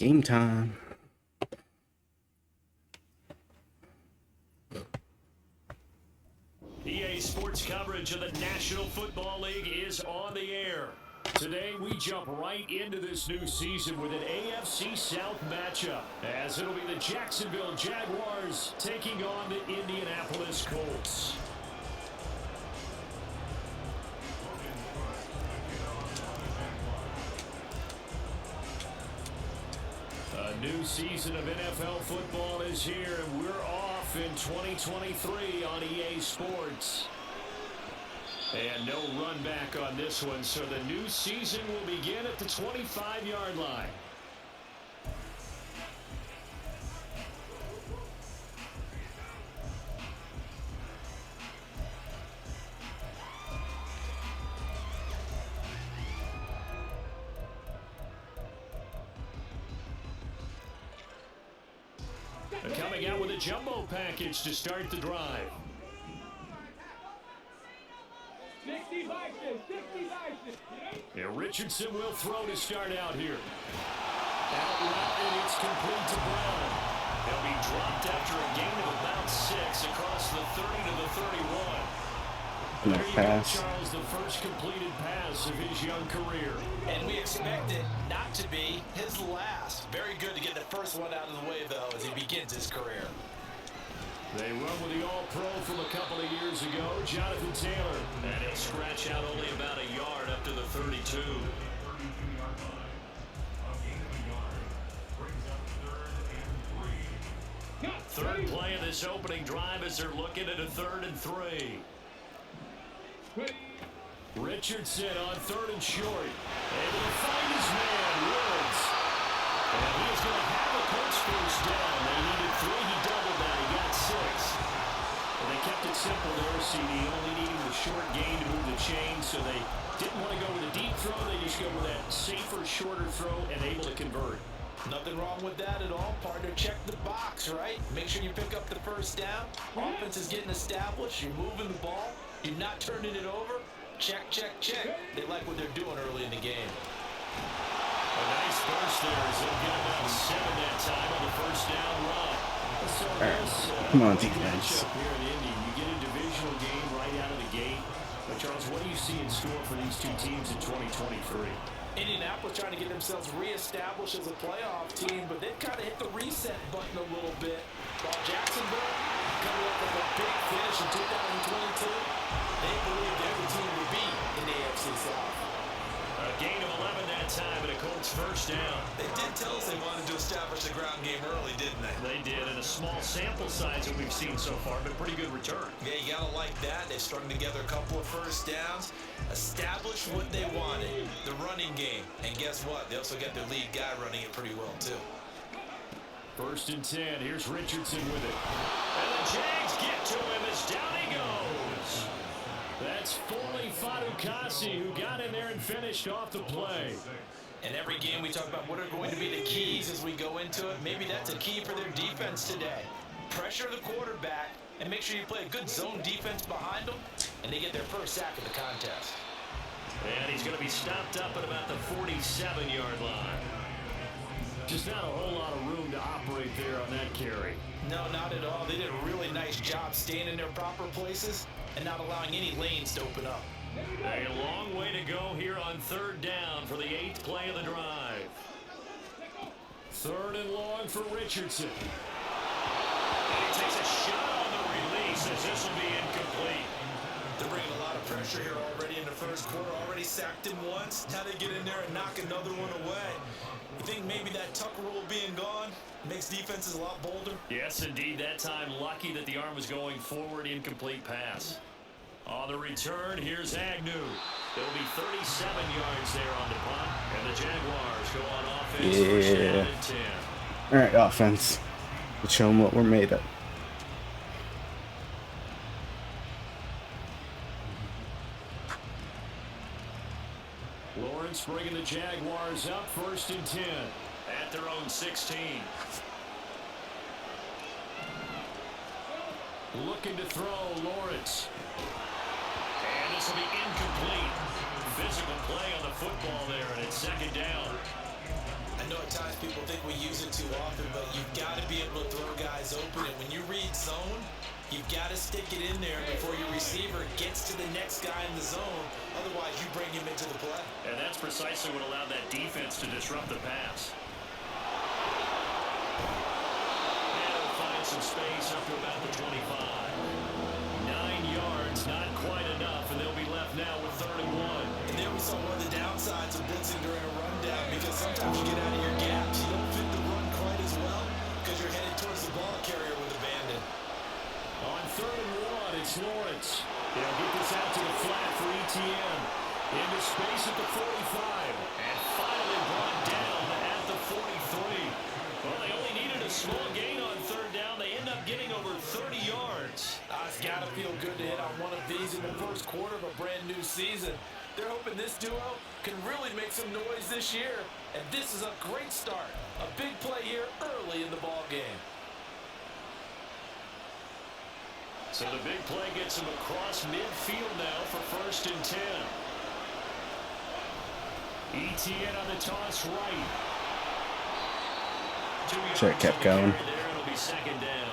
Game time. EA Sports coverage of the National Football League is on the air. Today, we jump right into this new season with an AFC South matchup, as it'll be the Jacksonville Jaguars taking on the Indianapolis Colts. A new season of NFL football is here, and we're off in 2023 on EA Sports. And no run back on this one, so the new season will begin at the 25-yard line. Coming out with a jumbo package to start the drive. 60 Yeah, Richardson will throw to start out here. Out route, and it's complete to Brown. He'll be dropped after a gain of about 6 across the 30 to the 31. And there you pass. go, Charles, the first completed pass of his young career. And we expect it not to be his last. Very good to get the first one out of the way, though, as he begins his career. They run with the All-Pro from a couple of years ago, Jonathan Taylor. And he'll scratch out only about a yard up to the 32. Third play of this opening drive as they're looking at a 3rd and 3. Richardson on 3rd and short. Able to find his man, Woods. And he is going to have a Colts first down. They needed 3. He doubled that. He got 6. And they kept it simple there, CD. Only needing the short gain to move the chain, so they didn't want to go with a deep throw. They just go with that safer, shorter throw and able to convert. Nothing wrong with that at all, partner. Check the box, right? Make sure you pick up the first down. Offense is getting established. You're moving the ball. You're not turning it over. Check, check, check. They like what they're doing early in the game. A nice burst there as they'll get about 7 that time on the first down run. So Come on, defense. Here in Indy, you get a divisional game right out of the gate. But Charles, what do you see in store for these two teams in 2023? Indianapolis trying to get themselves reestablished as a playoff team, but they've kind of hit the reset button a little bit. While Jacksonville, coming up with a big finish in 2022, they believed every team would be in the AFC South. A gain of 11 that time, and a Colts first down. They did tell us they wanted to establish the ground game early, didn't they? They did, in a small sample size that we've seen so far, but pretty good return. Yeah, you gotta like that. They strung together a couple of first downs, established what they wanted, the running game. And guess what? They also got their lead guy running it pretty well, too. 1st and 10. Here's Richardson with it. And the Jags get to him as down he goes. That's Foley Fadukasi, who got in there and finished off the play. And every game we talk about what are going to be the keys as we go into it. Maybe that's a key for their defense today. Pressure the quarterback and make sure you play a good zone defense behind them, and they get their first sack of the contest. And he's going to be stopped up at about the 47-yard line. Just not a whole lot of room to operate there on that carry. No, not at all. They did a really nice job staying in their proper places and not allowing any lanes to open up. A long way to go here on 3rd down for the 8th play of the drive. 3rd and long for Richardson. And he takes a shot on the release as this will be incomplete. They're bringing a lot of pressure here already in the first quarter. Already sacked him once. Now they get in there and knock another one away. You think maybe that tuck rule being gone makes defenses a lot bolder? Yes, indeed. That time lucky that the arm was going forward. Incomplete pass. On the return, here's Agnew. It'll be 37 yards there on the punt. And the Jaguars go on offense. First down and 10. All right, offense. Let's show them what we're made of. Lawrence bringing the Jaguars up 1st and 10 at their own 16. Looking to throw, Lawrence. And this will be incomplete. Physical play on the football there, and it's 2nd down. I know at times people think we use it too often, but you've got to be able to throw guys open. And when you read zone, you've got to stick it in there before your receiver gets to the next guy in the zone. Otherwise, you bring him into the play. And that's precisely what allowed that defense to disrupt the pass. And he'll find some space up to about the 25. 9 yards, not quite enough, and they'll be left now with 3rd and 1. And there we saw one of the downsides of blitzing during a rundown, because sometimes you get out of your gaps. You don't fit the run quite as well because you're headed towards the ball carrier with abandon. On 3rd and 1, it's Lawrence. They'll get this out to the flat for ETN. Into space at the 45. And finally brought down at the 43. Well, they only needed a small gain on 3rd down. They end up getting over 30 yards. It's got to feel good to hit on one of these in the first quarter of a brand new season. They're hoping this duo can really make some noise this year. And this is a great start. A big play here early in the ball game. So the big play gets him across midfield now for 1st and 10. ETN on the toss right. Should have kept going. There it'll be 2nd down.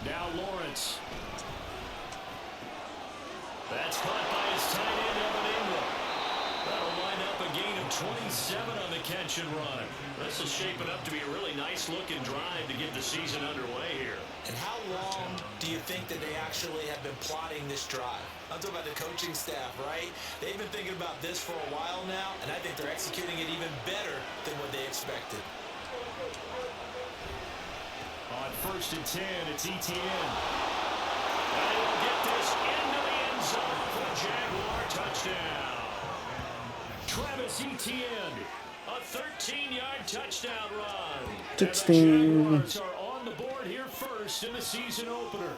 Now Lawrence. That's caught by his tight end, Evan Ingram. That'll line up a gain of 27 on the catch and run. This is shaping up to be a really nice-looking drive to get the season underway here. And how long do you think that they actually have been plotting this drive? I'm talking about the coaching staff, right? They've been thinking about this for a while now, and I think they're executing it even better than what they expected. On 1st and 10, it's ETN. And he'll get this into the end zone for a Jaguar touchdown. Travis Etienne, a 13-yard touchdown run. Touchdown. And the Jaguars are on the board here first in the season opener.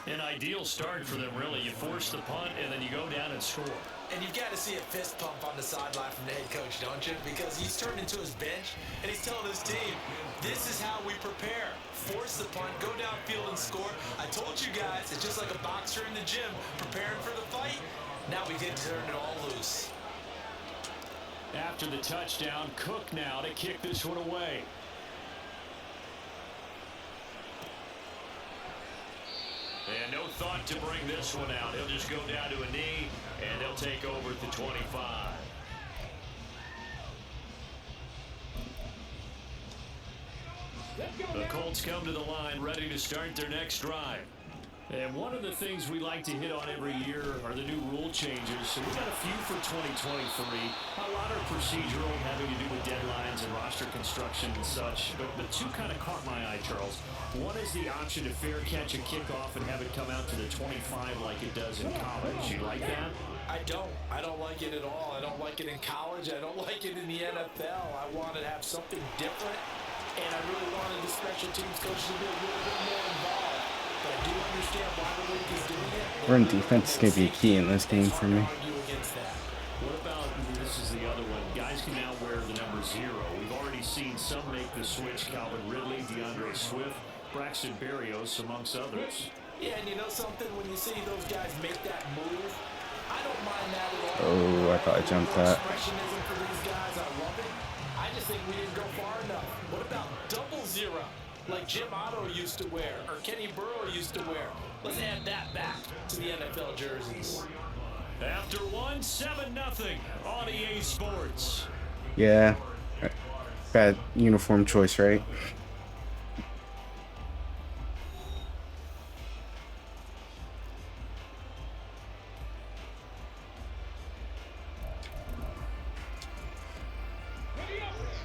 An ideal start for them, really. You force the punt, and then you go down and score. And you've got to see a fist pump on the sideline from the head coach, don't you? Because he's turned into his bench, and he's telling his team, this is how we prepare. Force the punt, go downfield and score. I told you guys, it's just like a boxer in the gym preparing for the fight. Now we get to turn it all loose. After the touchdown, Cook now to kick this one away. And no thought to bring this one out. He'll just go down to a knee, and they'll take over at the 25. The Colts come to the line ready to start their next drive. And one of the things we like to hit on every year are the new rule changes. So we've got a few for 2023. A lot are procedural, having to do with deadlines and roster construction and such. But the two kind of caught my eye, Charles. One is the option to fair catch a kickoff and have it come out to the 25 like it does in college. You like that? I don't like it at all. I don't like it in college. I don't like it in the NFL. I want to have something different. And I really wanted the special teams coach to be a little bit more involved. But I do understand why the league is doing it. Run defense is going to be a key in this game for me. What about, this is the other one, guys can now wear the number 0. We've already seen some make the switch. Calvin Ridley, DeAndre Swift, Braxton Berrios, amongst others. Yeah, and you know something? When you see those guys make that move, I don't mind that at all. Oh, I thought I jumped that. Expressionism for these guys, I love it. I just think we didn't go far enough. What about 0 like Jim Otto used to wear or Kenny Burrow used to wear? Let's add that back to the NFL jerseys. After 7-0 on EA Sports. Yeah. Bad uniform choice, right?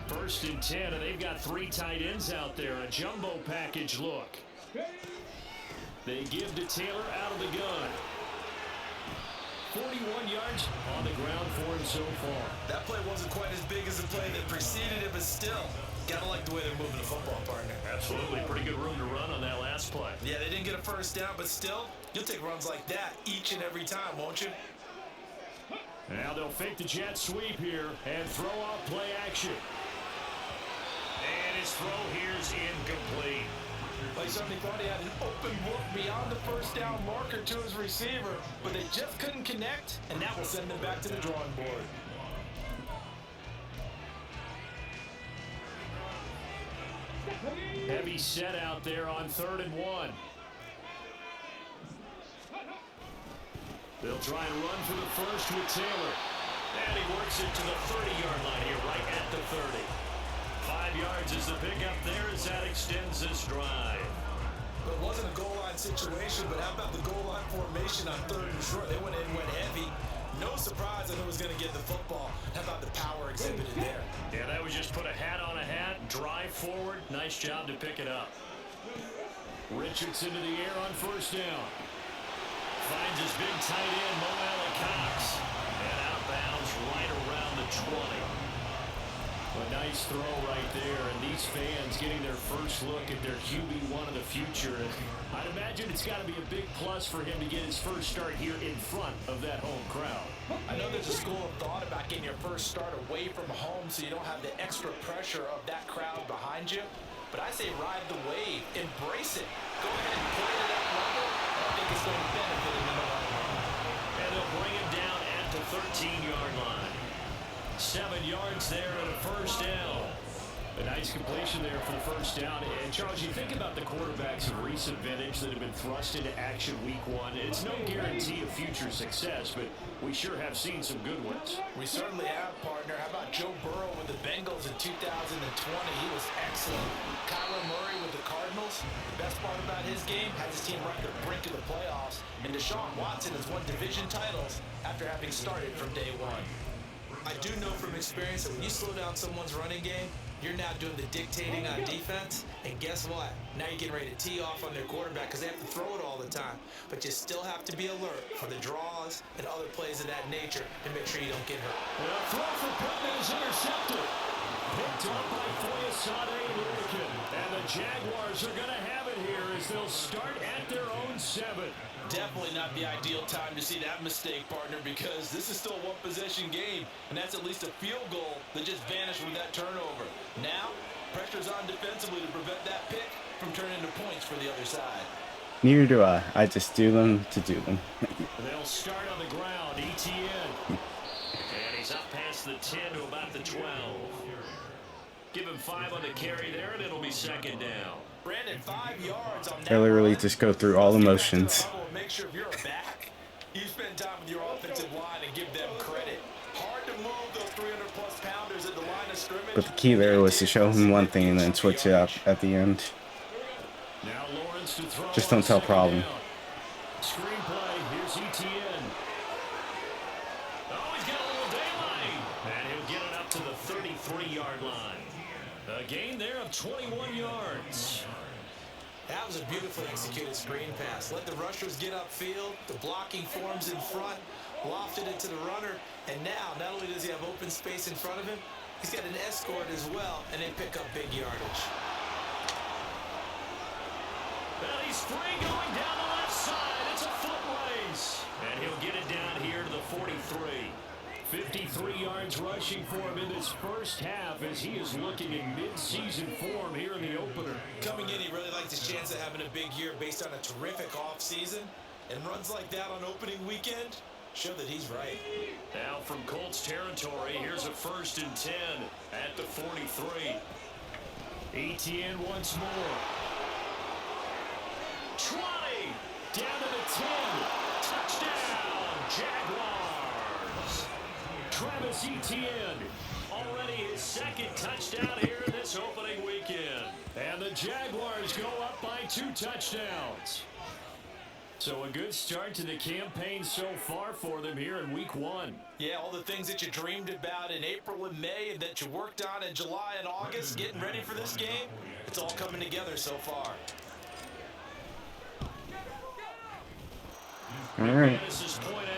First and 10, and they've got 3 tight ends out there. A jumbo package look. They give to Taylor out of the gun. 41 yards on the ground for him so far. That play wasn't quite as big as the play that preceded it, but still, gotta like the way they're moving the football, partner. Absolutely. Pretty good room to run on that last play. Yeah, they didn't get a first down, but still, you'll take runs like that each and every time, won't you? Now they'll fake the jet sweep here and throw off play action. And his throw here's incomplete. They certainly thought he had an open look beyond the first down marker to his receiver, but they just couldn't connect, and that will send them back to the drawing board. Heavy set out there on 3rd and 1. They'll try and run for the first with Taylor. And he works it to the 30-yard line here, right at the 30. 5 yards is the pickup there as that extends this drive. It wasn't a goal line situation, but how about the goal line formation on 3rd and short? They went heavy. No surprise that it was going to get the football. How about the power exhibited there? Yeah, that was just put a hat on a hat, drive forward. Nice job to pick it up. Richardson to the air on 1st down. Finds his big tight end, Mo Cox. And outbounds right around the 20. A nice throw right there, and these fans getting their first look at their QB1 of the future. And I'd imagine it's got to be a big plus for him to get his first start here in front of that home crowd. I know there's a school of thought about getting your first start away from home so you don't have the extra pressure of that crowd behind you. But I say ride the wave, embrace it. Go ahead and play to that level. I think it's going to benefit him in the long run. And they'll bring him down at the 13-yard line. 7 yards there and a first down. A nice completion there for the first down. And Charles, you think about the quarterbacks of recent vintage that have been thrust into action week 1. It's no guarantee of future success, but we sure have seen some good ones. We certainly have, partner. How about Joe Burrow with the Bengals in 2020? He was excellent. Kyler Murray with the Cardinals. The best part about his game, had his team right at the brink of the playoffs. And Deshaun Watson has won division titles after having started from day 1. I do know from experience that when you slow down someone's running game, you're now doing the dictating on defense. And guess what? Now you're getting ready to tee off on their quarterback because they have to throw it all the time. But you still have to be alert for the draws and other plays of that nature to make sure you don't get hurt. Well, throw for Pittman is intercepted. Picked up by Foyesade and Hurricane. And the Jaguars are going to have it here as they'll start at their own 7. Definitely not the ideal time to see that mistake, partner, because this is still a one-possession game, and that's at least a field goal that just vanished with that turnover. Now, pressure's on defensively to prevent that pick from turning into points for the other side. Neither do I. I just do them to do them. They'll start on the ground. ETN. And he's up past the 10 to about the 12. Give him 5 on the carry there, and it'll be 2nd down. Brandon, 5 yards on that. I literally just go through all the motions. Make sure if you're a back, you spend time with your offensive line and give them credit. Hard to move those 300-plus pounders at the line of scrimmage. But the key there was to show him one thing and then switch it up at the end. Now Lawrence to throw. Just don't tell problem. Screenplay. Here's ETN. Oh, he's got a little daylight. And he'll get it up to the 33-yard line. A gain there of 21 yards. That was a beautifully executed screen pass. Let the rushers get upfield. The blocking forms in front. Lofted it to the runner. And now, not only does he have open space in front of him, he's got an escort as well, and they pick up big yardage. Well, he's free going down the left side. It's a foot race. And he'll get it down here to the 43. 53 yards rushing for him in this first half as he is looking in mid-season form here in the opener. Coming in, he really likes his chance of having a big year based on a terrific offseason. And runs like that on opening weekend show that he's right. Now from Colts territory, here's a 1st and 10 at the 43. ETN once more. 20. Down to the 10. Touchdown, Jaguars. Travis Etienne, already his 2nd touchdown here in this opening weekend. And the Jaguars go up by 2 touchdowns. So a good start to the campaign so far for them here in week 1. Yeah, all the things that you dreamed about in April and May and that you worked on in July and August, getting ready for this game, it's all coming together so far. All right.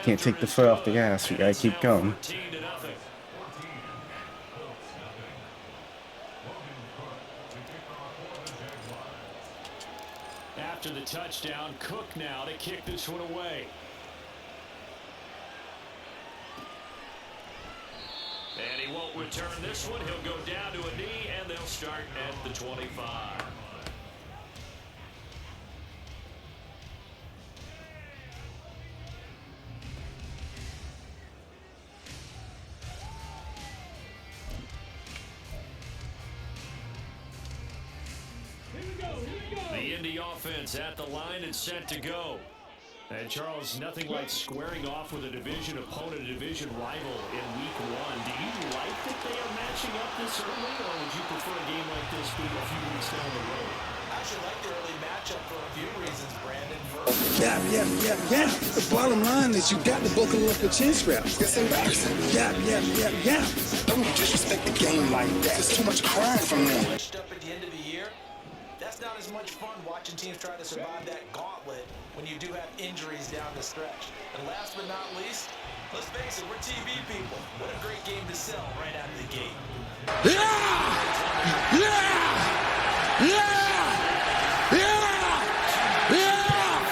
Can't take the foot off the gas. We got to keep going. After the touchdown, Cook now to kick this one away. return this one. He'll go down to a knee, and they'll start at the 25. The Indy offense at the line and set to go. And Charles, nothing like squaring off with a division opponent, a division rival in week one. Do you like that they are matching up this early, or would you prefer a game like this being a few weeks down the road? I actually like the early matchup for a few reasons, Brandon. Yeah. The bottom line is you got to buckle up your chin straps. It's embarrassing. Yeah. Don't disrespect the game like that. There's too much crying from them. Switched up at the end of the year. That's not as much fun watching teams try to survive that gauntlet when you do have injuries down the stretch. And last but not least, let's face it, we're TV people. What a great game to sell right out of the gate.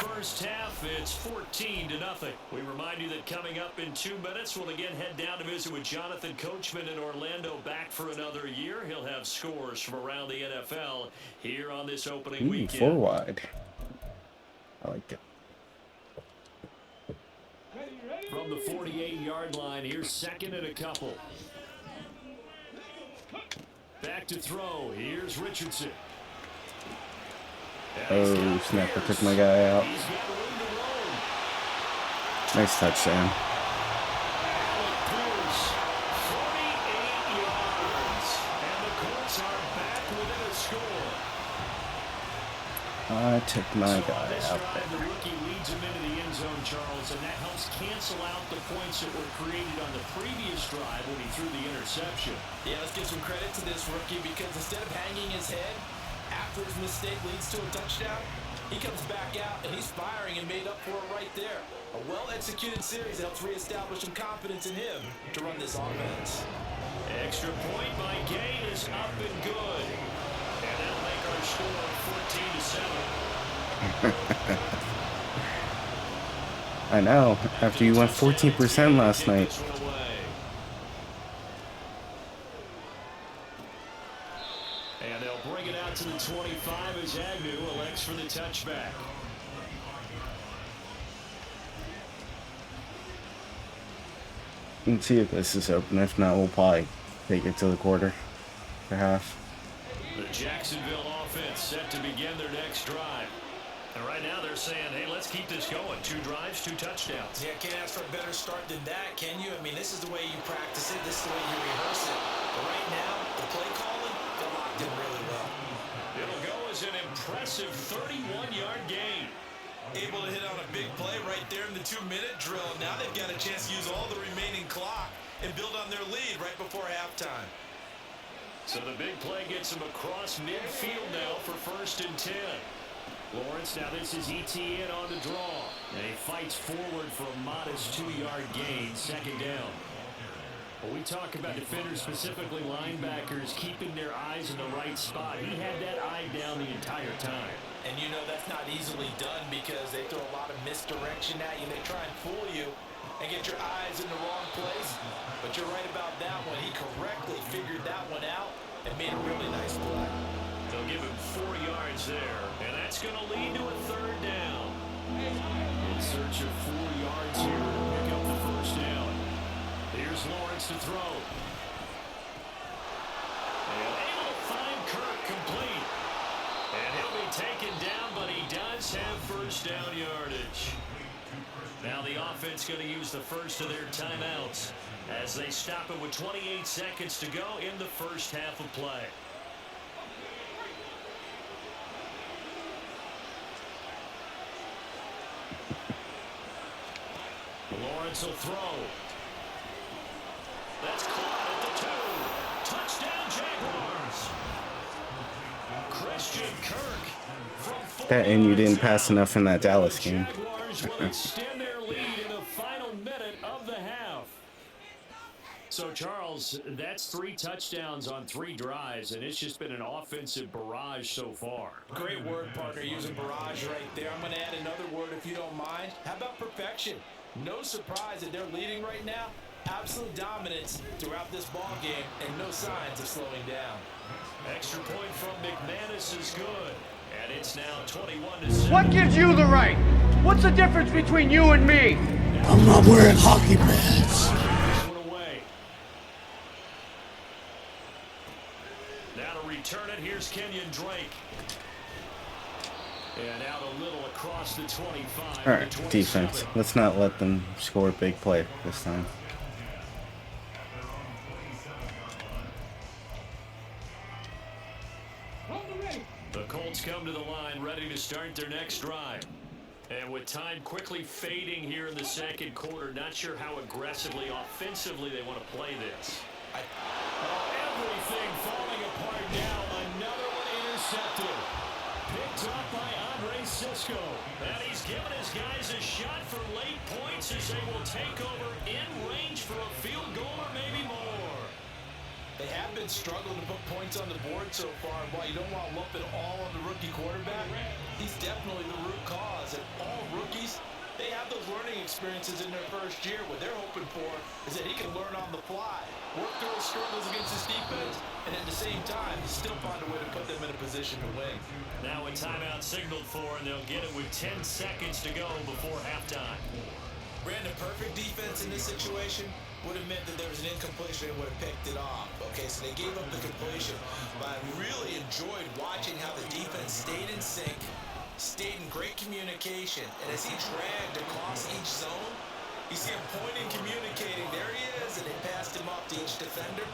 First half, it's 14-0. We remind you that coming up in 2 minutes, we'll again head down to visit with Jonathan Coachman in Orlando, back for another year. He'll have scores from around the NFL here on this opening weekend. 4 wide. I like it. From the 48-yard line, here's second and a couple. Back to throw. Here's Richardson. Oh, snap. I took my guy out. He's got room to roam. Nice touchdown. Pierce, 48 yards. And the Colts are back within a score. I took my So on guy this out drive, there. the rookie leads him into the end zone, Charles, and that helps cancel out the points that were created on the previous drive when he threw the interception. Yeah, let's give some credit to this rookie because instead of hanging his head after his mistake leads to a touchdown, he comes back out and he's firing and made up for it right there. A well-executed series helps reestablish some confidence in him to run this offense. Extra point by Gay is up and good. And that'll make our score 14-7. I know. After you went 14% last night. And they'll bring it out to the 25 as Agnew elects for the touchback. Let's see if this is open. If not, we'll probably take it to the quarter. To half. The Jacksonville offense set to begin their next drive. And right now they're saying, hey, let's keep this going. 2 drives, 2 touchdowns. Yeah, can't ask for a better start than that, can you? I mean, this is the way you practice it. This is the way you rehearse it. But right now, the play calling, they're locked in really well. It'll go as an impressive 31-yard gain. Able to hit on a big play right there in the 2-minute drill. Now they've got a chance to use all the remaining clock and build on their lead right before halftime. So the big play gets him across midfield now for 1st and 10. Lawrence, now this is ETN on the draw. And he fights forward for a modest 2-yard gain, 2nd down. When we talk about defenders, specifically linebackers, keeping their eyes in the right spot, he had that eye down the entire time. And you know that's not easily done because they throw a lot of misdirection at you. They try and fool you and get your eyes in the wrong place. But you're right about that one. He correctly figured that one out and made a really nice play. They'll give him 4 yards there, and that's going to lead to a 3rd down. In search of 4 yards here to pick up the 1st down. Here's Lawrence to throw. And able to find Kirk complete. And he'll be taken down, but he does have 1st down yardage. Now the offense going to use the first of their timeouts as they stop it with 28 seconds to go in the 1st half of play. Lawrence will throw. That's caught at the 2. Touchdown Jaguars. Christian Kirk from That and you didn't pass enough in that Dallas game. Jaguars will extend their lead in the final minute of the half. So, Charles, that's 3 touchdowns on 3 drives, and it's just been an offensive barrage so far. Great word, partner, using barrage right there. I'm going to add another word if you don't mind. How about perfection? No surprise that they're leading right now. Absolute dominance throughout this ball game and no signs of slowing down. Extra point from McManus is good. And it's now 21-7. What gives you the right? What's the difference between you and me? I'm not wearing hockey pads. One away. Now to return it, here's Kenyon Drake. And out a little across the 25. All right, defense. Let's not let them score a big play this time. The Colts come to the line ready to start their next drive. And with time quickly fading here in the second quarter, not sure how aggressively, offensively they want to play this. Everything falling apart now. Another one intercepted. Picked up by Andre Sisco. And he's given his guys a shot for late points as they will take over in range for a field goal or maybe more. They have been struggling to put points on the board so far, and while you don't want to lump it all on the rookie quarterback, he's definitely the root cause. And all rookies, they have those learning experiences in their first year. What they're hoping for is that he can learn on the fly, work through his struggles against his defense, and at the same time, still find a way to put them in a position to win. Now a timeout signaled for, and they'll get it with 10 seconds to go before halftime. Brandon, perfect defense in this situation would have meant that there was an incompletion and would have picked it off. Okay, so they gave up the completion, but I really enjoyed watching how the defense stayed in sync, stayed in great communication, and as he dragged across each zone, you see him pointing, communicating, there he is, and they passed him off to each defender.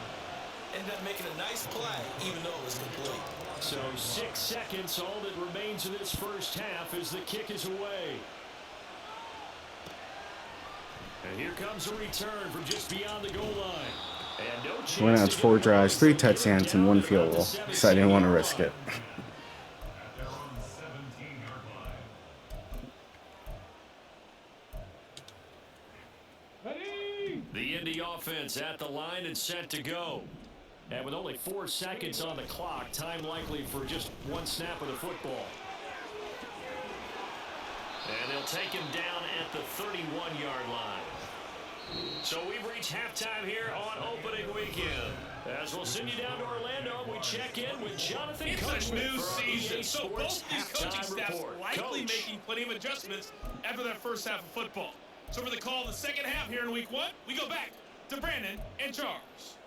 Ended up making a nice play, even though it was complete. So 6 seconds, all that remains in this first half as the kick is away. And here comes a return from just beyond the goal line. And no chance. Went out 4 drives, 3 touchdowns, and 1 field goal. So I didn't want to risk it. The Indy offense at the line and set to go. And with only 4 seconds on the clock, time likely for just one snap of the football. And they'll take him down at the 31-yard line. So we've reached halftime here on opening weekend. As we'll send you down to Orlando, we check in with Jonathan Coachman. It's a new season, so both these coaching staffs report. likely Coach. making plenty of adjustments after that first half of football. So for the call of the second half here in week 1, we go back to Brandon and Charles.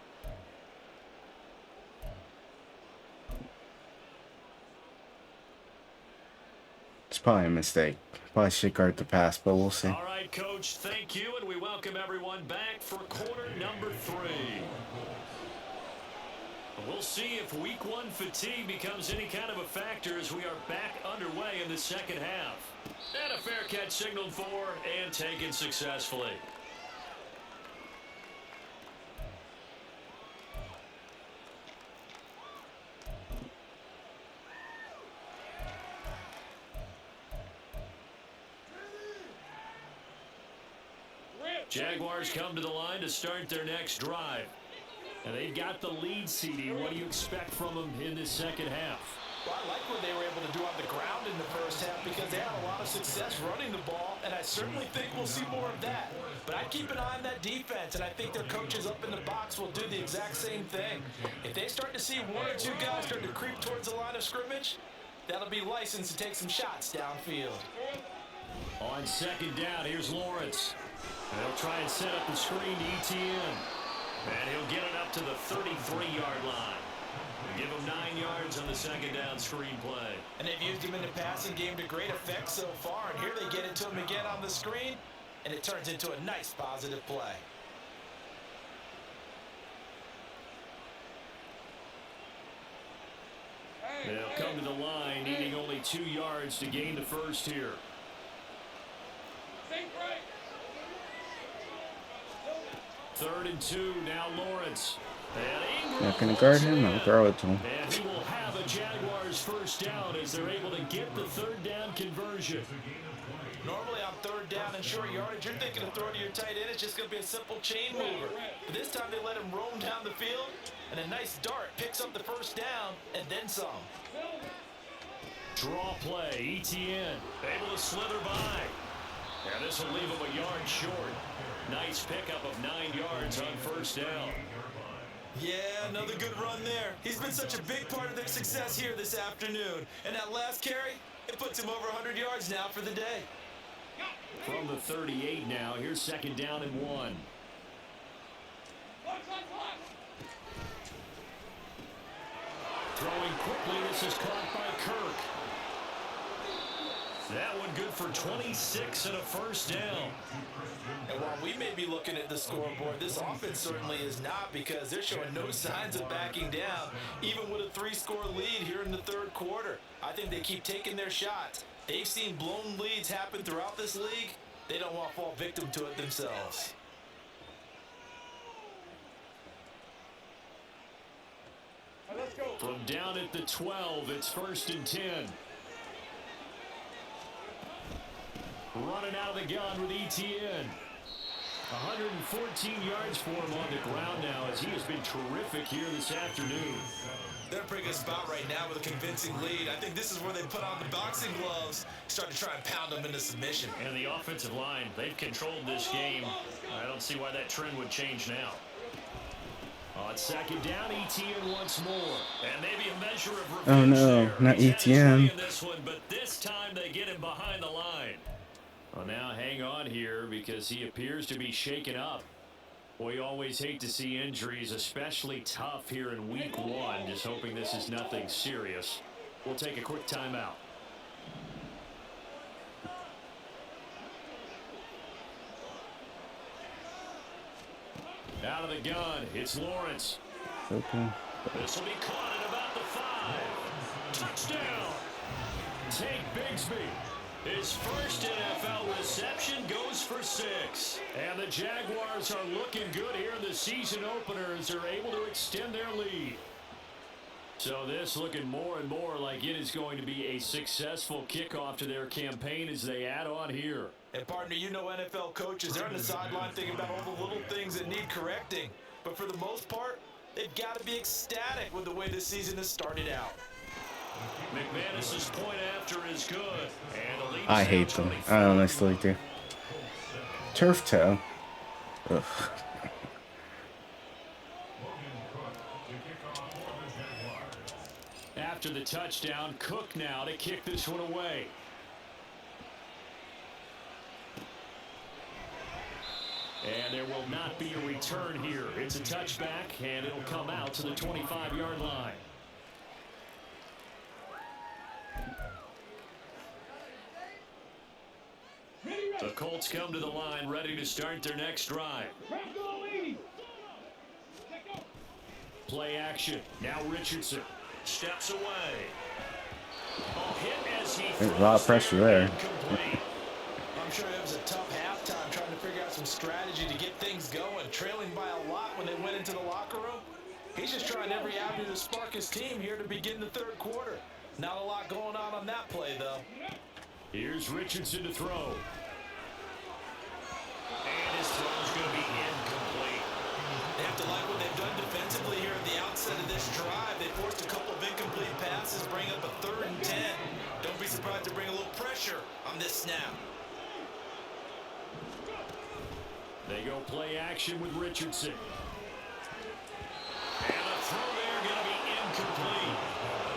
It's probably a mistake. Probably should guard the pass, but we'll see. All right, Coach, thank you, and we welcome everyone back for quarter number 3. We'll see if week 1 fatigue becomes any kind of a factor as we are back underway in the second half. And a fair catch signaled for and taken successfully. Jaguars come to the line to start their next drive. And they've got the lead, CD. What do you expect from them in this second half? Well, I like what they were able to do on the ground in the first half because they had a lot of success running the ball, and I certainly think we'll see more of that. But I keep an eye on that defense, and I think their coaches up in the box will do the exact same thing. If they start to see 1 or 2 guys start to creep towards the line of scrimmage, that'll be license to take some shots downfield. On second down, here's Lawrence. And they'll try and set up the screen to ETN. And he'll get it up to the 33-yard line. Give him 9 yards on the second down screen play. And they've used him in the passing game to great effect so far. And here they get it to him again on the screen, and it turns into a nice positive play. They'll come to the line, needing only 2 yards to gain the first here. Third and 2, now Lawrence. Not gonna guard him, I'll throw it to him. And he will have a Jaguars first down as they're able to get the third down conversion. Normally on third down and short yardage, you're thinking of throwing to your tight end. It's just going to be a simple chain mover. But this time they let him roam down the field, and a nice dart picks up the first down and then some. Draw play, ETN able to slither by. And this will leave him a yard short. Nice pickup of 9 yards on first down. Yeah, another good run there. He's been such a big part of their success here this afternoon. And that last carry, it puts him over 100 yards now for the day. From the 38 now, here's second down and 1. Throwing quickly, this is caught by Kirk. That one good for 26 and a first down. And while we may be looking at the scoreboard, this offense certainly is not, because they're showing no signs of backing down, even with a 3-score lead here in the third quarter. I think they keep taking their shots. They've seen blown leads happen throughout this league. They don't want to fall victim to it themselves. From down at the 12, it's first and 10. Running out of the gun with ETN. 114 yards for him on the ground now, as he has been terrific here this afternoon. They're in a pretty good spot right now with a convincing lead. I think this is where they put on the boxing gloves, start to try and pound them into submission. And the offensive line, they've controlled this game. I don't see why that trend would change now. On second down, ETN once more. And maybe a measure of revenge. Oh no, there. not He's had his way ETN. in this one, but this time they get him behind the line. Well, now hang on here, because he appears to be shaken up. We always hate to see injuries, especially tough here in week 1. Just hoping this is nothing serious. We'll take a quick timeout. Out of the gun, it's Lawrence. Okay. This will be caught at about the 5. Touchdown! Take Bigsby. His first NFL reception goes for 6. And the Jaguars are looking good here in the season opener as they're able to extend their lead. So this looking more and more like it is going to be a successful kickoff to their campaign as they add on here. And partner, you know NFL coaches, they're on the sideline thinking about all the little things that need correcting. But for the most part, they've got to be ecstatic with the way this season has started out. McManus's point after is good. And the lead I is hate now them. 24. I honestly do. Turf toe. Ugh. After the touchdown, Cook now to kick this one away. And there will not be a return here. It's a touchback, and it'll come out to the 25-yard line. The Colts come to the line, ready to start their next drive. Play action. Now Richardson steps away. Oh, hit as he There's a lot of pressure there. Incomplete. I'm sure it was a tough halftime trying to figure out some strategy to get things going, trailing by a lot when they went into the locker room. He's just trying every avenue to spark his team here to begin the third quarter. Not a lot going on that play, though. Here's Richardson to throw. And his throw is going to be incomplete. They have to like what they've done defensively here at the outset of this drive. They forced a couple of incomplete passes, bring up a 3rd and 10. Don't be surprised to bring a little pressure on this snap. They go play action with Richardson. And a throw there going to be incomplete.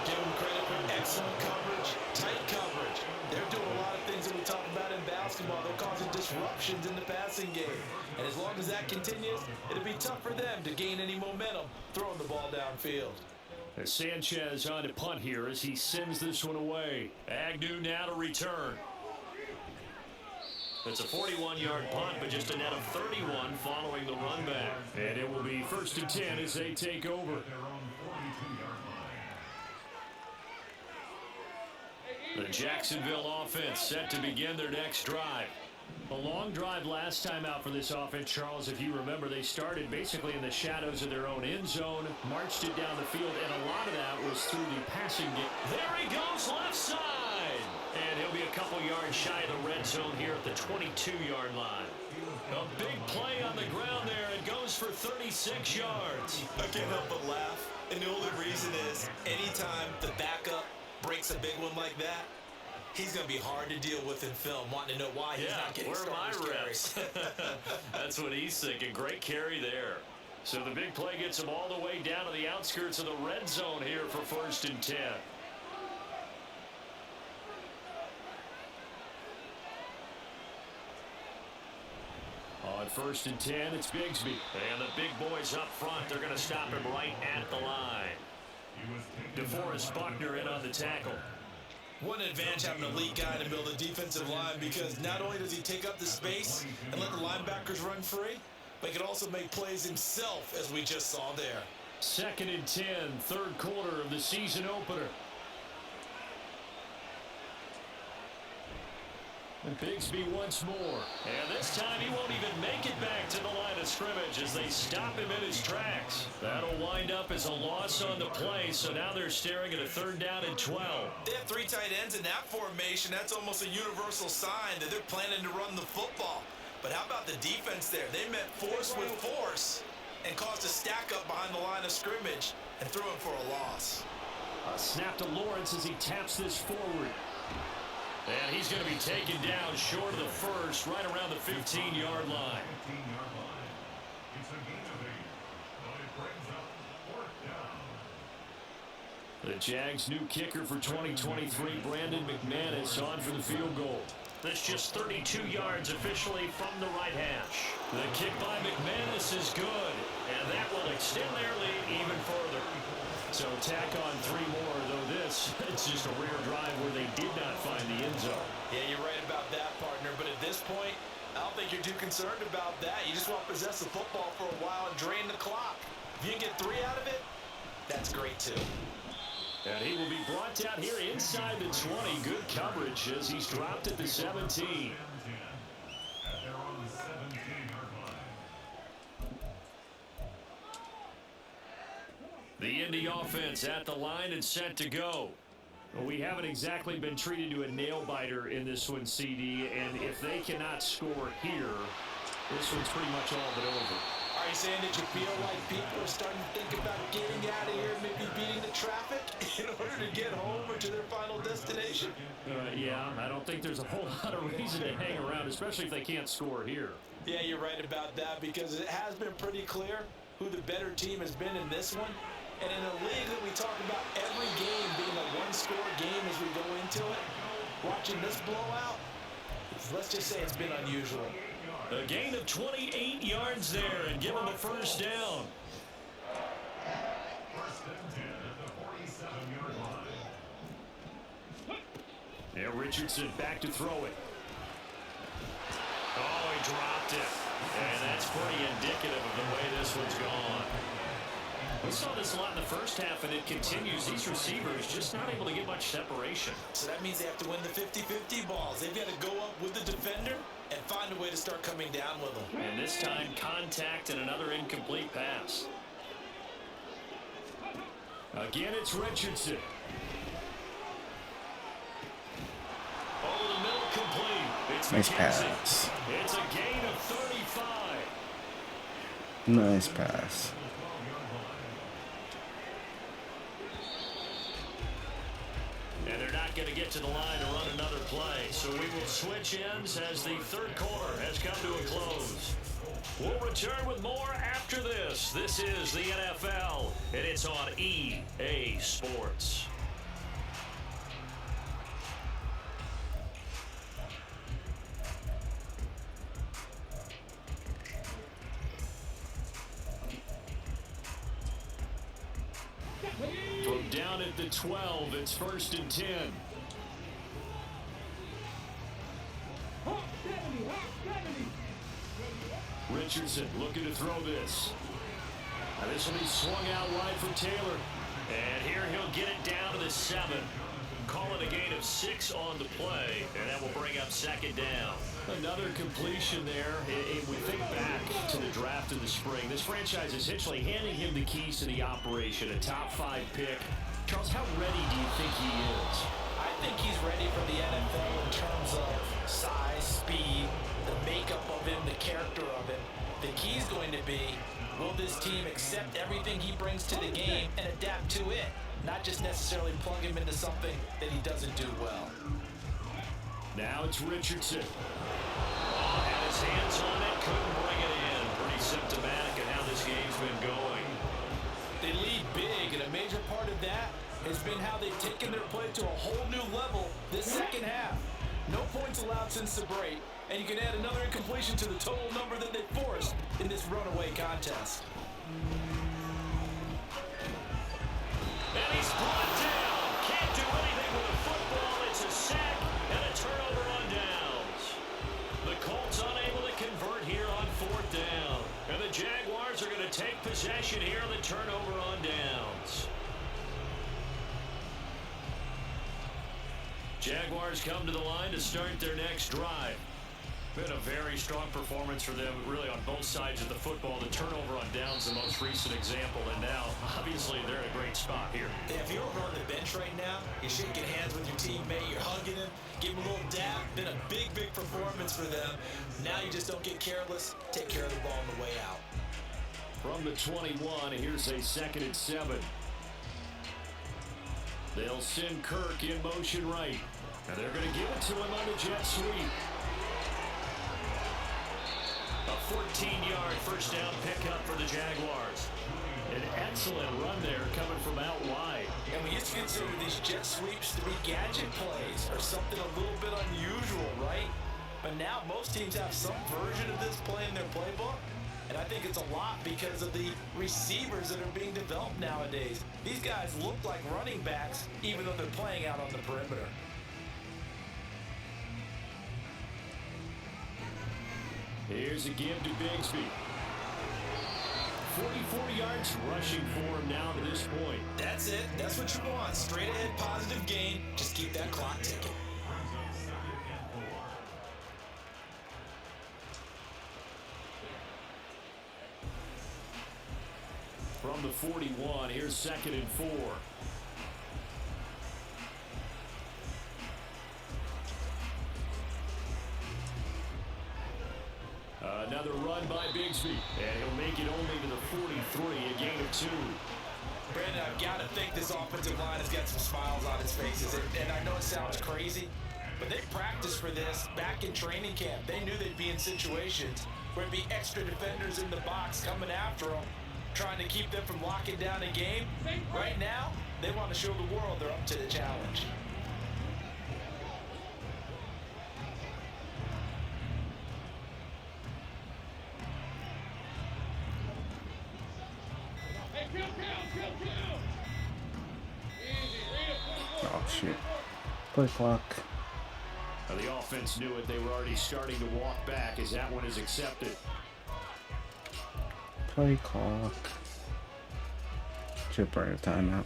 Give them credit for excellent coverage, tight coverage. They're doing a lot of things that we talk about in basketball. They're causing disruptions in the passing game. And as long as that continues, it'll be tough for them to gain any momentum throwing the ball downfield. There's Sanchez on to punt here as he sends this one away. Agnew now to return. It's a 41-yard punt, but just a net of 31 following the run back. And it will be 1st and 10 as they take over. The Jacksonville offense set to begin their next drive. A long drive last time out for this offense, Charles. If you remember, they started basically in the shadows of their own end zone, marched it down the field, and a lot of that was through the passing game. There he goes, left side! And he'll be a couple yards shy of the red zone here at the 22-yard line. A big play on the ground there. It goes for 36 yards. I can't help but laugh. And the only reason is anytime the backup breaks a big one like that, He's going to be hard to deal with in film, wanting to know why he's not getting starters carries. That's what he's thinking. Great carry there. So the big play gets him all the way down to the outskirts of the red zone here for 1st and 10. On 1st and 10, it's Bigsby. And the big boys up front, they're going to stop him right at the line. DeForest Buckner in on the tackle. What an advantage having an elite guy in the middle of the defensive line, because not only does he take up the space and let the linebackers run free, but he can also make plays himself, as we just saw there. 2nd and 10, 3rd quarter of the season opener. And Bigsby once more. And this time he won't even make it back to the line of scrimmage as they stop him in his tracks. That'll wind up as a loss on the play, so now they're staring at a 3rd down and 12. They have 3 tight ends in that formation. That's almost a universal sign that they're planning to run the football. But how about the defense there? They met force with force and caused a stack up behind the line of scrimmage and threw him for a loss. A snap to Lawrence as he taps this forward. And he's going to be taken down short of the first, right around the 15-yard line. The Jags' new kicker for 2023, Brandon McManus, on for the field goal. This just 32 yards officially from the right hash. The kick by McManus is good, and that will extend their lead even further. So tack on 3 more, though this, it's just a rare drive where they did not find the end zone. Yeah, you're right about that, partner. But at this point, I don't think you're too concerned about that. You just want to possess the football for a while and drain the clock. If you can get 3 out of it, that's great, too. And he will be brought down here inside the 20. Good coverage as he's dropped at the 17. The Indy offense at the line and set to go. Well, we haven't exactly been treated to a nail-biter in this one, CD, and if they cannot score here, this one's pretty much all but over. Are you saying that you feel like people are starting to think about getting out of here, maybe beating the traffic in order to get home or to their final destination? Yeah, I don't think there's a whole lot of reason to hang around, especially if they can't score here. Yeah, you're right about that, because it has been pretty clear who the better team has been in this one. And in a league that we talk about every game being a one-score game as we go into it, watching this blowout, let's just say it's been unusual. A gain of 28 yards there and give them a 1st down. Yeah, Richardson back to throw it. Oh, he dropped it. And that's pretty indicative of the way this one's gone. We saw this a lot in the first half, and it continues. These receivers just not able to get much separation. So that means they have to win the 50-50 balls. They've got to go up with the defender and find a way to start coming down with them. And this time, contact and another incomplete pass. Again, it's Richardson. Over the middle, complete. It's Nice McKenzie. pass. It's a gain of 35. Nice pass. And they're not going to get to the line to run another play. So we will switch ends as the 3rd quarter has come to a close. We'll return with more after this. This is the NFL, and it's on EA Sports. From down at the 12, it's 1st and 10. Richardson looking to throw this. Now this will be swung out wide for Taylor. And here he'll get it down to the 7. Call it a gain of 6 on the play, and that will bring up 2nd down. Another completion there. If we think back to the draft in the spring, this franchise is essentially handing him the keys to the operation, a top 5 pick. Charles, how ready do you think he is? I think he's ready for the NFL in terms of size, speed, the makeup of him, the character of him. The key's going to be, will this team accept everything he brings to the game and adapt to it? Not just necessarily plug him into something that he doesn't do well. Now it's Richardson. Oh, had his hands on it, couldn't bring it in. Pretty symptomatic of how this game's been going. They lead big, and a major part of that has been how they've taken their play to a whole new level this second half. No points allowed since the break, and you can add another incompletion to the total number that they forced in this runaway contest. And he's brought down. Can't do anything with a football. It's a sack and a turnover on downs. The Colts unable to convert here on 4th down. And the Jaguars are going to take possession here on the turnover on downs. Jaguars come to the line to start their next drive. Been a very strong performance for them, really, on both sides of the football. The turnover on downs, the most recent example, and now, obviously, they're in a great spot here. Yeah, if you're over on the bench right now, you're shaking hands with your teammate, you're hugging him, give him a little dap. Been a big, big performance for them. Now you just don't get careless. Take care of the ball on the way out. From the 21, here's a 2nd and 7. They'll send Kirk in motion right. And they're going to give it to him on the jet sweep. A 14-yard first down pickup for the Jaguars. An excellent run there coming from out wide. And we used to consider these jet sweeps to be gadget plays or something a little bit unusual, right? But now most teams have some version of this play in their playbook. And I think it's a lot because of the receivers that are being developed nowadays. These guys look like running backs even though they're playing out on the perimeter. Here's a give to Bigsby. 44 yards rushing for him now to this point. That's it. That's what you want. Straight ahead, positive gain. Just keep that clock ticking. From the 41, here's 2nd and 4. Another run by Bigsby, and he'll make it only to the 43, a gain of 2. Brandon, I've got to think this offensive line has got some smiles on its faces, and I know it sounds crazy, but they practiced for this back in training camp. They knew they'd be in situations where it'd be extra defenders in the box coming after them, trying to keep them from locking down a game. Right now, they want to show the world they're up to the challenge. Oh, shit. Play clock. Now the offense knew it. They were already starting to walk back as that one is accepted. Play clock. Should bring a timeout.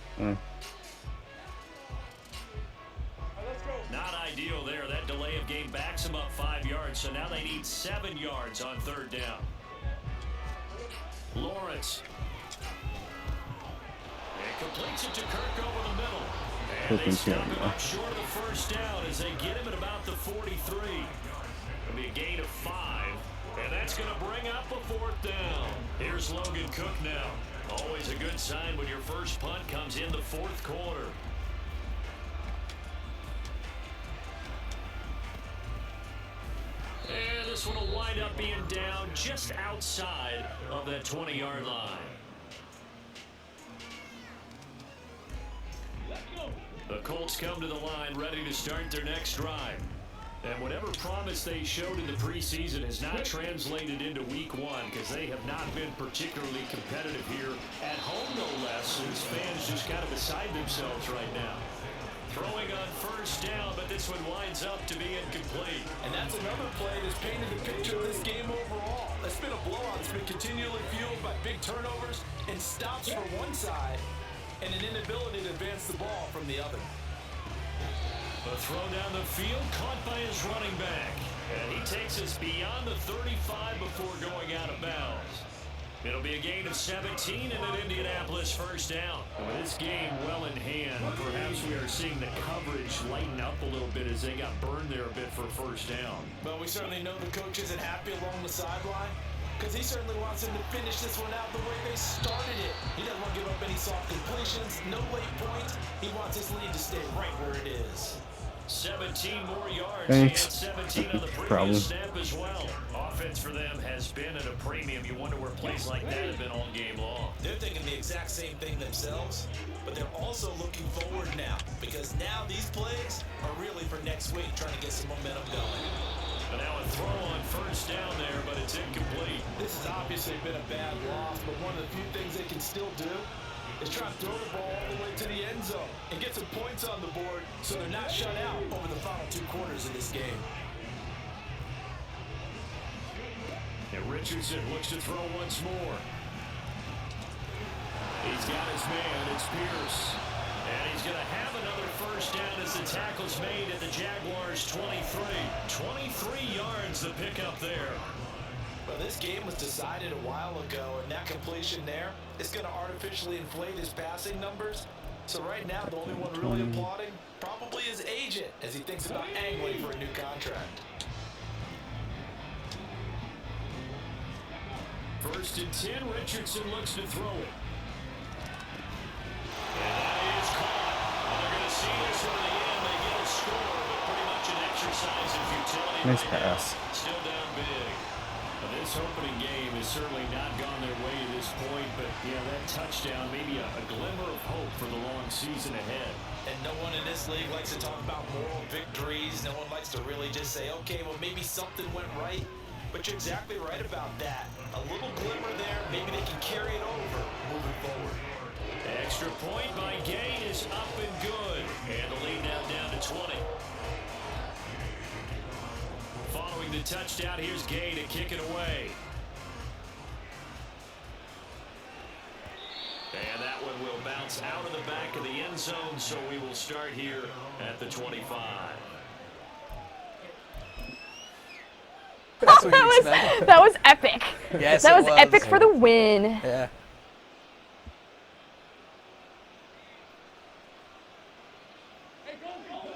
Not ideal there. That delay of game backs them up 5 yards, so now they need 7 yards on 3rd down. Lawrence. And completes it to Kirk over the middle. And they stop him up short of the first down as they get him at about the 43. It'll be a gain of 5. And that's going to bring up a 4th down. Here's Logan Cook now. Always a good sign when your first punt comes in the 4th quarter. And this one will wind up being down just outside of that 20-yard line. The Colts come to the line ready to start their next drive. And whatever promise they showed in the preseason has not translated into week 1 because they have not been particularly competitive here at home, no less, since fans just kind of beside themselves right now. Throwing on first down, but this one winds up to be incomplete. And that's another play that's painted the picture of this game overall. It's been a blowout. It's been continually fueled by big turnovers and stops for one side and an inability to advance the ball from the other. A throw down the field caught by his running back. And he takes us beyond the 35 before going out of bounds. It'll be a gain of 17 and an Indianapolis first down. And with this game well in hand, perhaps we are seeing the coverage lighten up a little bit as they got burned there a bit for first down. But we certainly know the coach isn't happy along the sideline because he certainly wants them to finish this one out the way they started it. He doesn't want to give up any soft completions, no late points. He wants his lead to stay right where it is. 17 more yards. Thanks. He had 17 on the Problem. previous snap as well. Offense for them has been at a premium. You wonder where plays like that have been all game long. They're thinking the exact same thing themselves, but they're also looking forward now, because now these plays are really for next week, trying to get some momentum going. But now a throw on first down there, but it's incomplete. This has obviously been a bad loss, but one of the few things they can still do is try to throw the ball all the way to the end zone and get some points on the board so they're not shut out over the final 2 quarters of this game. And Richardson looks to throw once more. He's got his man. It's Pierce. And he's going to have another first down as the tackle's made at the Jaguars' 23. 23 yards the pickup there. Well, this game was decided a while ago, and that completion there is going to artificially inflate his passing numbers. So right now, the only one really applauding probably his agent as he thinks about angling for a new contract. First and 10, Richardson looks to throw it. And that is caught. Well, they're going to see this from the end. They get a score, but pretty much an exercise in futility. Nice right now. pass. Still down big. But this opening game has certainly not gone their way to this point, but yeah, that touchdown, maybe a glimmer of hope for the long season ahead. And no one in this league likes to talk about moral victories. No one likes to really just say, okay, well, maybe something went right. But you're exactly right about that. A little glimmer there, maybe they can carry it over moving forward. Extra point by Gay is up and good. And the lead now down to 20. Following the touchdown, here's Gay to kick it away. And that one will bounce out of the back of the end zone, so we will start here at the 25. That was epic. Yes, that it was epic for the win. Yeah.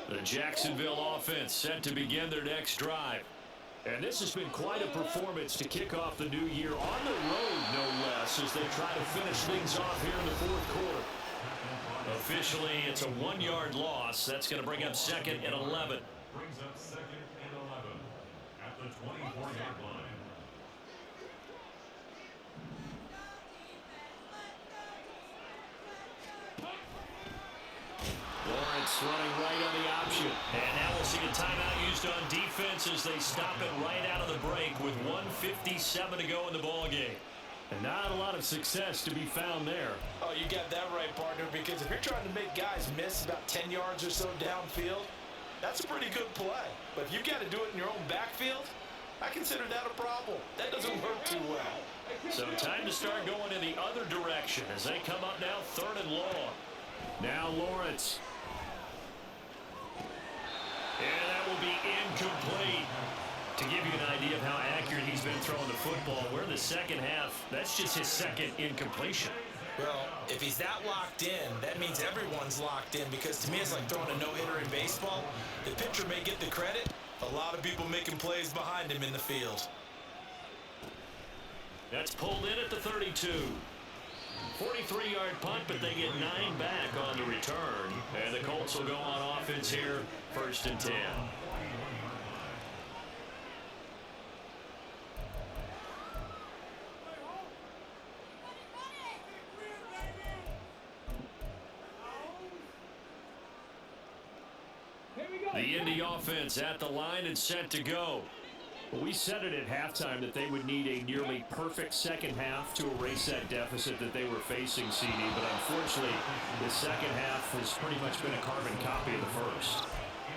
The Jacksonville offense set to begin their next drive. And this has been quite a performance to kick off the new year on the road, no less, as they try to finish things off here in the 4th quarter. Officially, it's a 1-yard loss. That's going to bring up second and 11. Brings up second and 11 at the 24-yard line. Lawrence running right on the option. And now we'll see a timeout used on defense as they stop it right out of the break with 1:57 to go in the ballgame. And not a lot of success to be found there. Oh, you got that right, partner, because if you're trying to make guys miss about 10 yards or so downfield, that's a pretty good play. But if you've got to do it in your own backfield, I consider that a problem. That doesn't work too well. So time to start going in the other direction as they come up now 3rd and long. Now Lawrence. And that will be incomplete. To give you an idea of how accurate he's been throwing the football, we're in the second half. That's just his second incompletion. Well, if he's that locked in, that means everyone's locked in, because to me it's like throwing a no-hitter in baseball. The pitcher may get the credit. A lot of people making plays behind him in the field. That's pulled in at the 32. 43-yard punt, but they get 9 back on the return. And the Colts will go on offense here, 1st and 10. The Indy offense at the line and set to go. We said it at halftime that they would need a nearly perfect second half to erase that deficit that they were facing, CD, but unfortunately, the second half has pretty much been a carbon copy of the first.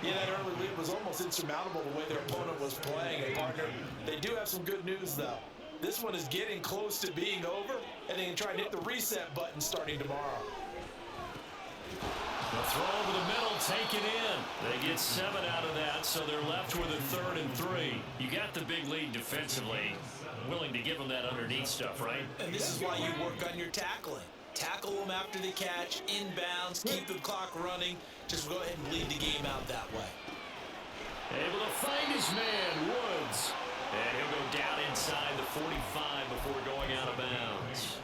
Yeah, that early lead was almost insurmountable the way their opponent was playing. And partner, they do have some good news, though. This one is getting close to being over, and they can try and hit the reset button starting tomorrow. The throw over the middle, taken in. They get 7 out of that, so they're left with a 3rd and 3. You got the big lead defensively. Willing to give them that underneath stuff, right? And this is why you work on your tackling. Tackle them after the catch, inbounds, keep the clock running. Just go ahead and bleed the game out that way. Able to find his man, Woods. And he'll go down inside the 45 before going out of bounds.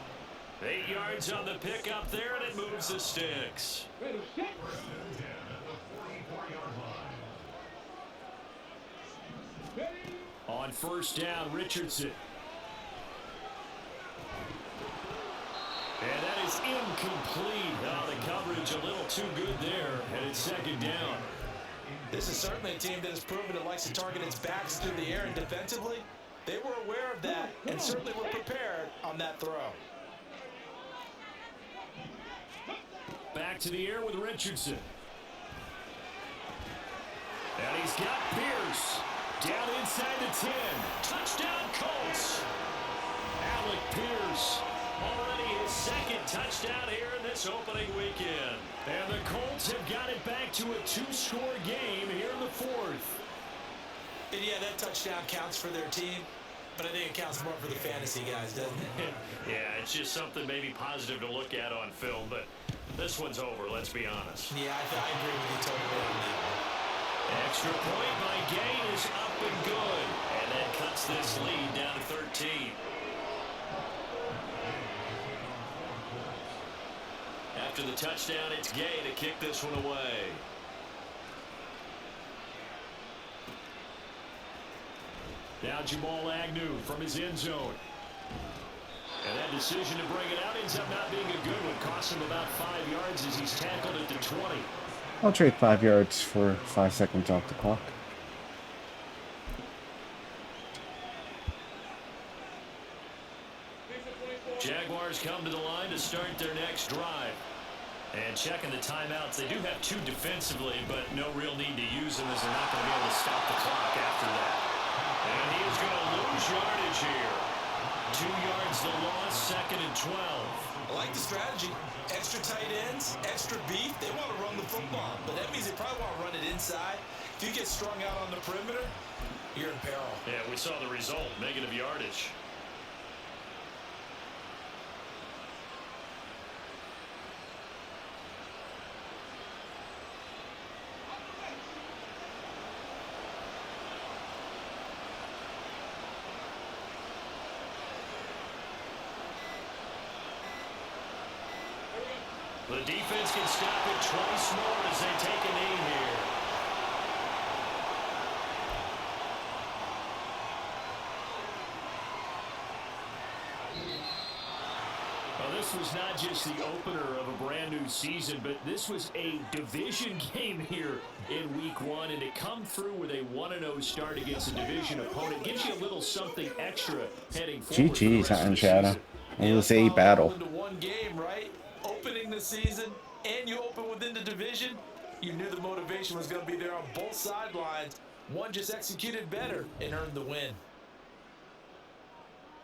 8 yards on the pickup there, and it moves the sticks. On first down, Richardson. And that is incomplete. Oh, the coverage a little too good there, and it's second down. This is certainly a team that has proven it likes to target its backs through the air, and defensively, they were aware of that and certainly were prepared on that throw. Back to the air with Richardson. And he's got Pierce down inside the 10. Touchdown, Colts. Alec Pierce, already his second touchdown here in this opening weekend. And the Colts have got it back to a 2-score game here in the fourth. And yeah, that touchdown counts for their team, but I think it counts more for the fantasy guys, doesn't it? Yeah, it's just something maybe positive to look at on film, but this one's over, let's be honest. Yeah, I agree with you totally on that one. Extra point by Gay is up and good. And that cuts this lead down to 13. After the touchdown, it's Gay to kick this one away. Now Jamal Agnew from his end zone. And that decision to bring it out ends up not being a good one. Costs him about 5 yards as he's tackled at the 20. I'll trade 5 yards for 5 seconds off the clock. Jaguars come to the line to start their next drive. And checking the timeouts, they do have 2 defensively, but no real need to use them as they're not going to be able to stop the clock after that. And he is going to lose yardage here. 2 yards the loss, 2nd and 12. I like the strategy. Extra tight ends, extra beef. They want to run the football, but that means they probably want to run it inside. If you get strung out on the perimeter, you're in peril. Yeah, we saw the result, negative yardage. The defense can stop it twice more as they take a knee here. Well, this was not just the opener of a brand new season, but this was a division game here in week 1, and to come through with a 1-0 start against a division opponent gives you a little something extra heading forward. GG's, IronShadow. It was a battle. Into one game, right? Opening the season, and you open within the division, you knew the motivation was going to be there on both sidelines. One just executed better and earned the win.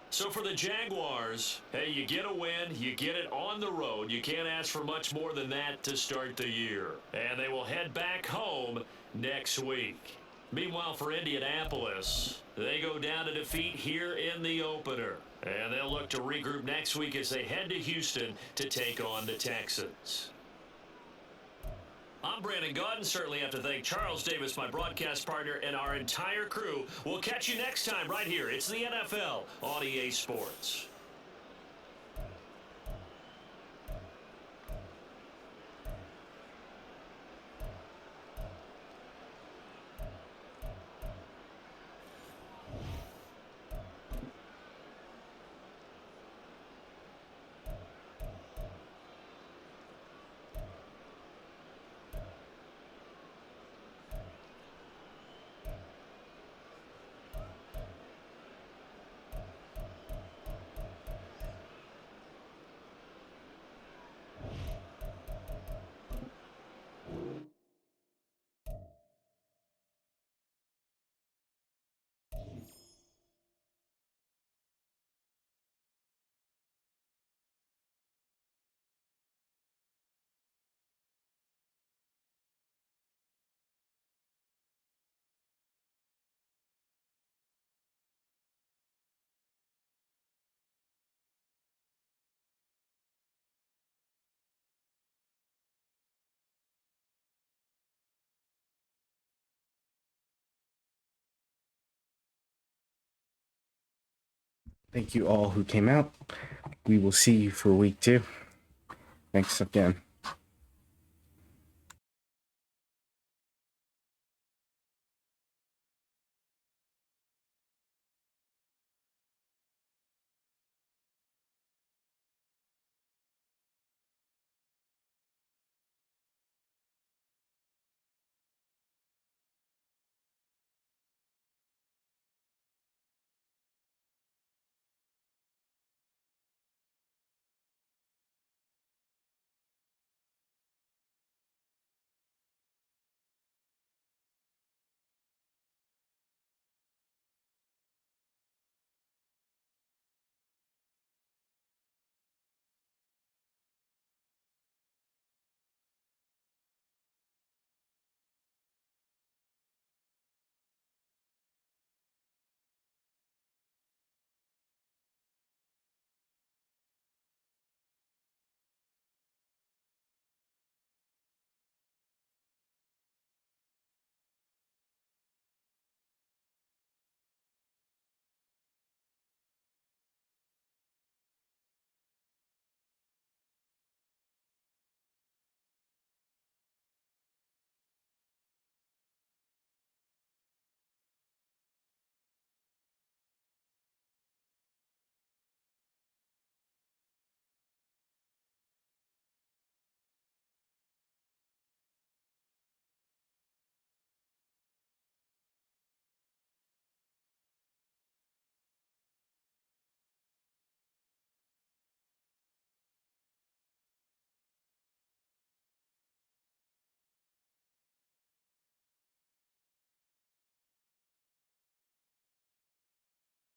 So for the Jaguars, hey, you get a win, you get it on the road. You can't ask for much more than that to start the year. And they will head back home next week. Meanwhile, for Indianapolis, they go down to defeat here in the opener. And they'll look to regroup next week as they head to Houston to take on the Texans. I'm Brandon Gaudin. Certainly have to thank Charles Davis, my broadcast partner, and our entire crew. We'll catch you next time right here. It's the NFL on EA Sports. Thank you all who came out. We will see you for week 2. Thanks again.